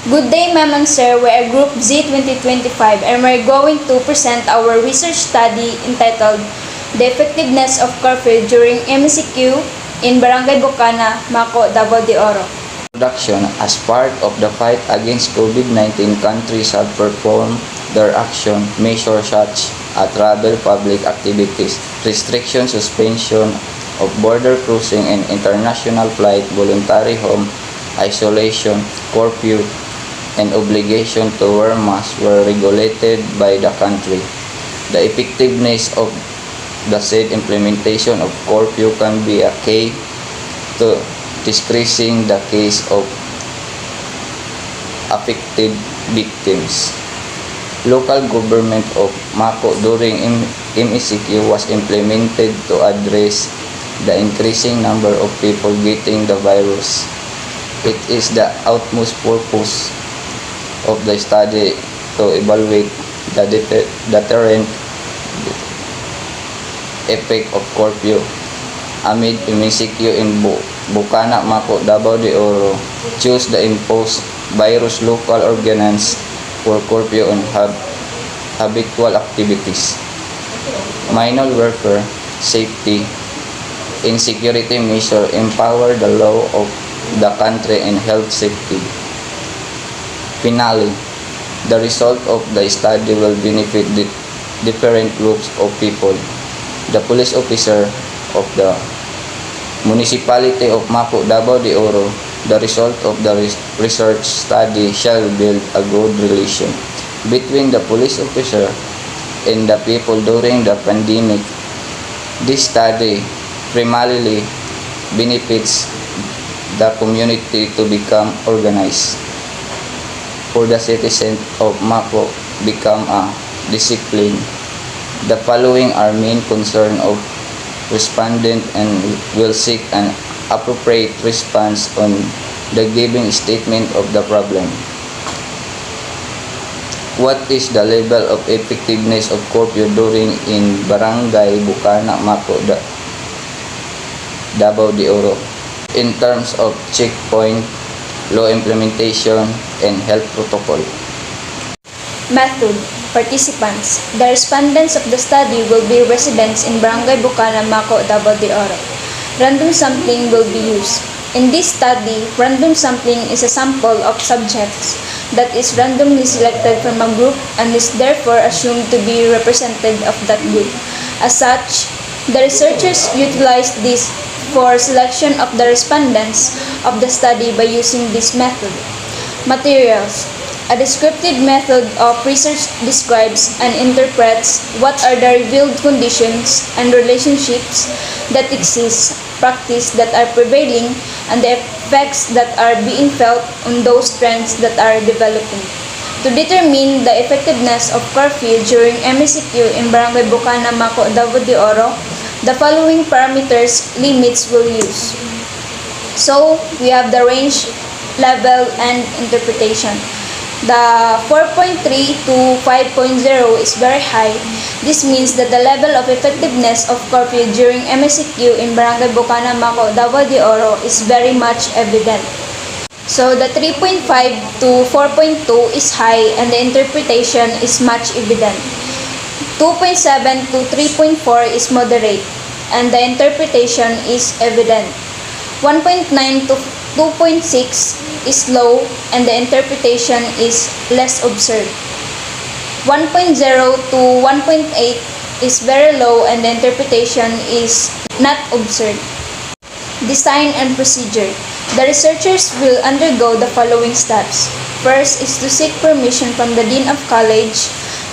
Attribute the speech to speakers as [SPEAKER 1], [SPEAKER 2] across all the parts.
[SPEAKER 1] Good day, ma'am and sir. We're a group Z2025 and we're going to present our research study entitled The Effectiveness of Curfew During MCQ in Barangay Bocana, Maco, Davao de Oro.
[SPEAKER 2] Production. As part of the fight against COVID-19, countries have performed their action measures such as travel, public activities, restriction, suspension of border crossing and international flight, voluntary home isolation, curfew, and obligation to wear masks were regulated by the country. The effectiveness of the said implementation of curfew can be a key to decreasing the case of affected victims. Local government of Maco during MECQ was implemented to address the increasing number of people getting the virus. It is the utmost purpose of the study to evaluate the deterrent effect of curfew amid MECQ in Bocana, Maco, Davao de Oro. Choose the imposed virus local ordinance for curfew on habitual activities, minor welfare, safety, and security measure, empower the law of the country and health safety. Finally, the result of the study will benefit the different groups of people. The police officer of the municipality of Maco, Davao de Oro. The result of the research study shall build a good relation between the police officer and the people during the pandemic. This study primarily benefits the community to become organized. For the citizens of Maco become a discipline. The following are main concern of respondent and will seek an appropriate response on the given statement of the problem. What is the level of effectiveness of curfew during in Barangay Bocana, Maco, Davao de Oro in terms of checkpoint, law implementation, and health protocol?
[SPEAKER 1] Method. Participants. The respondents of the study will be residents in Barangay Bocana, Maco, Davao de Oro. Random sampling will be used. In this study, random sampling is a sample of subjects that is randomly selected from a group and is therefore assumed to be representative of that group. As such, the researchers utilized this for selection of the respondents of the study by using this method. Materials. A descriptive method of research describes and interprets what are the revealed conditions and relationships that exist, practice that are prevailing, and the effects that are being felt on those trends that are developing. To determine the effectiveness of curfew during MECQ in Barangay Bocana, Maco, Davao de Oro, the following parameters limits will use. So, we have the range, level, and interpretation. The 4.3 to 5.0 is very high. This means that the level of effectiveness of curfew during MECQ in Barangay Bocana, Maco, Davao de Oro is very much evident. So, the 3.5 to 4.2 is high and the interpretation is much evident. 2.7 to 3.4 is moderate, and the interpretation is evident. 1.9 to 2.6 is low, and the interpretation is less observed. 1.0 to 1.8 is very low, and the interpretation is not observed. Design and procedure. The researchers will undergo the following steps. First is to seek permission from the Dean of College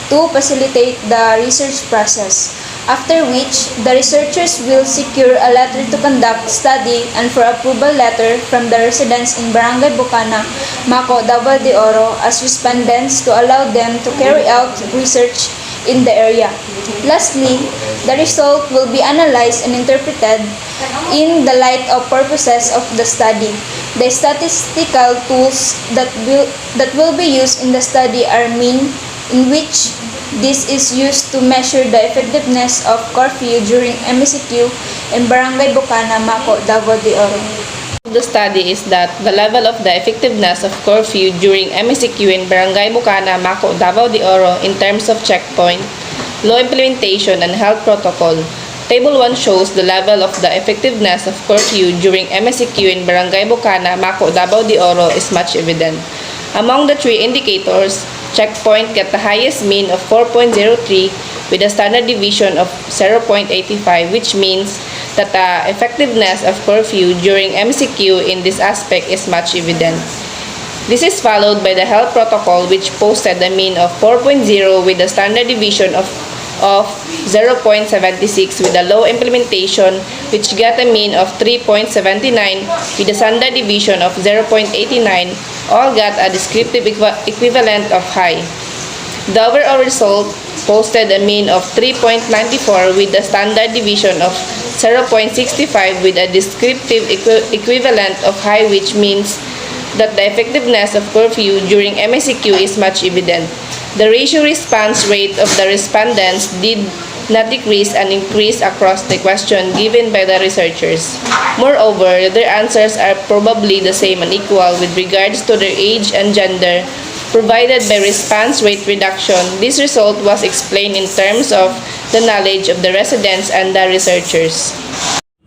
[SPEAKER 1] to facilitate the research process, after which the researchers will secure a letter to conduct study and for approval letter from the residents in Barangay Bocana, Maco, Davao de Oro as respondents to allow them to carry out research in the area. Lastly, the result will be analyzed and interpreted in the light of purposes of the study. The statistical tools that will be used in the study are mean, in which this is used to measure the effectiveness of curfew during MECQ in Barangay Bocana, Maco, Davao de Oro.
[SPEAKER 3] The study is that the level of the effectiveness of curfew during MSQ in Barangay Bukana, Mako, Davao de Oro in terms of checkpoint, law implementation, and health protocol. Table 1 shows the level of the effectiveness of curfew during MSQ in Barangay Bukana, Mako, Davao de Oro is much evident. Among the three indicators, checkpoint get the highest mean of 4.03 with a standard deviation of 0.85, which means that the effectiveness of curfew during MCQ in this aspect is much evident. This is followed by the health protocol, which posted a mean of 4.0 with a standard deviation of 0.76 with a low implementation, which got a mean of 3.79 with a standard deviation of 0.89, all got a descriptive equivalent of high. The overall result posted a mean of 3.94 with a standard deviation of 0.65 with a descriptive equivalent of high, which means that the effectiveness of curfew during MSCQ is much evident. The ratio response rate of the respondents did not decrease and increase across the question given by the researchers. Moreover, their answers are probably the same and equal with regards to their age and gender, provided by response rate reduction. This result was explained in terms of the knowledge of the residents and the researchers.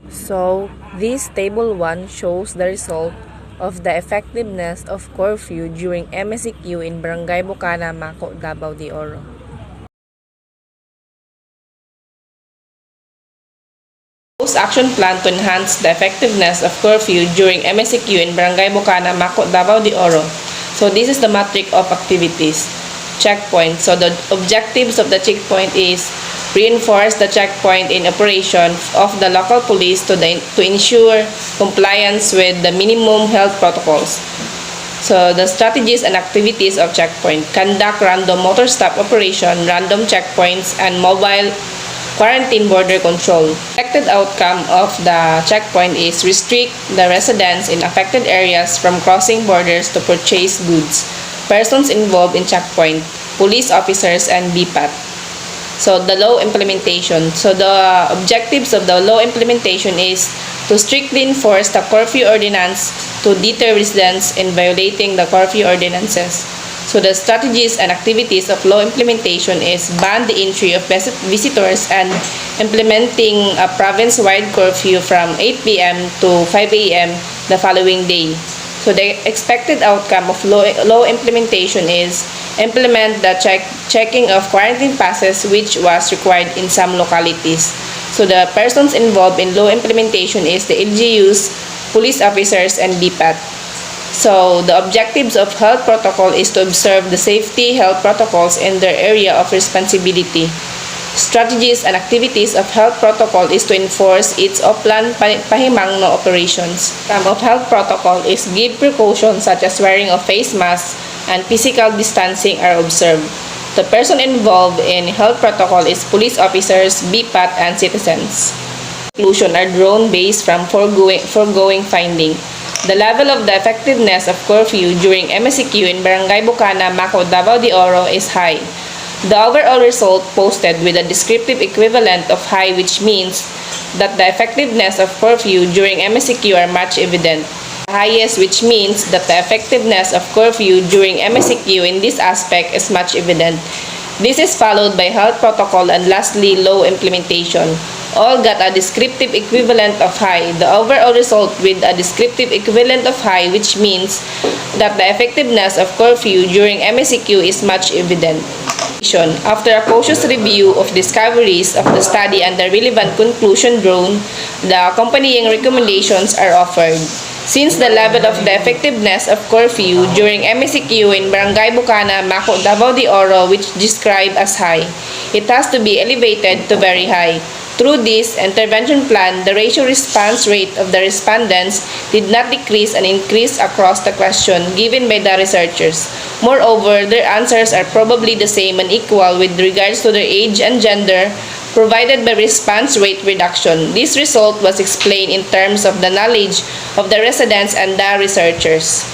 [SPEAKER 3] So, this table 1 shows the result of the effectiveness of curfew during MSCQ in Barangay Bukana, Mako, Davao de Oro. Post-action plan to enhance the effectiveness of curfew during MSCQ in Barangay Bukana, Mako, Davao de Oro. So this is the matrix of activities. Checkpoint. So the objectives of the checkpoint is reinforce the checkpoint in operation of the local police to ensure compliance with the minimum health protocols. So the strategies and activities of checkpoint: conduct random motor stop operation, random checkpoints, and mobile quarantine border control. Expected outcome of the checkpoint is restrict the residents in affected areas from crossing borders to purchase goods. Persons involved in checkpoint: police officers and BPAT. So the law implementation. So the objectives of the law implementation is to strictly enforce the curfew ordinance to deter residents in violating the curfew ordinances. So the strategies and activities of law implementation is ban the entry of visitors and implementing a province-wide curfew from 8 p.m. to 5 a.m. the following day. So the expected outcome of law implementation is implement the checking of quarantine passes, which was required in some localities. So the persons involved in law implementation is the LGUs, police officers, and BPAT. So the objectives of health protocol is to observe the safety health protocols in their area of responsibility. Strategies and activities of health protocol is to enforce its offline pahimangno operations. Of health protocol is give precautions such as wearing of face masks and physical distancing are observed. The person involved in health protocol is police officers, BPAT, and citizens. Conclusion are drawn based from foregoing finding. The level of the effectiveness of curfew during MSCQ in Barangay Bukana, Mako, Davao de Oro is high. The overall result posted with a descriptive equivalent of high, which means that the effectiveness of curfew during MSCQ are much evident. The highest, which means that the effectiveness of curfew during MSCQ in this aspect is much evident. This is followed by health protocol and lastly law implementation. All got a descriptive equivalent of high. The overall result with a descriptive equivalent of high, which means that the effectiveness of curfew during MSCQ is much evident. After a cautious review of discoveries of the study and the relevant conclusion drawn, the accompanying recommendations are offered. Since the level of the effectiveness of curfew during MSCQ in Barangay Bukana, Mako, Davao de Oro, which described as high, it has to be elevated to very high. Through this intervention plan, the ratio response rate of the respondents did not decrease and increase across the question given by the researchers. Moreover, their answers are probably the same and equal with regards to their age and gender, provided by response rate reduction. This result was explained in terms of the knowledge of the residents and the researchers.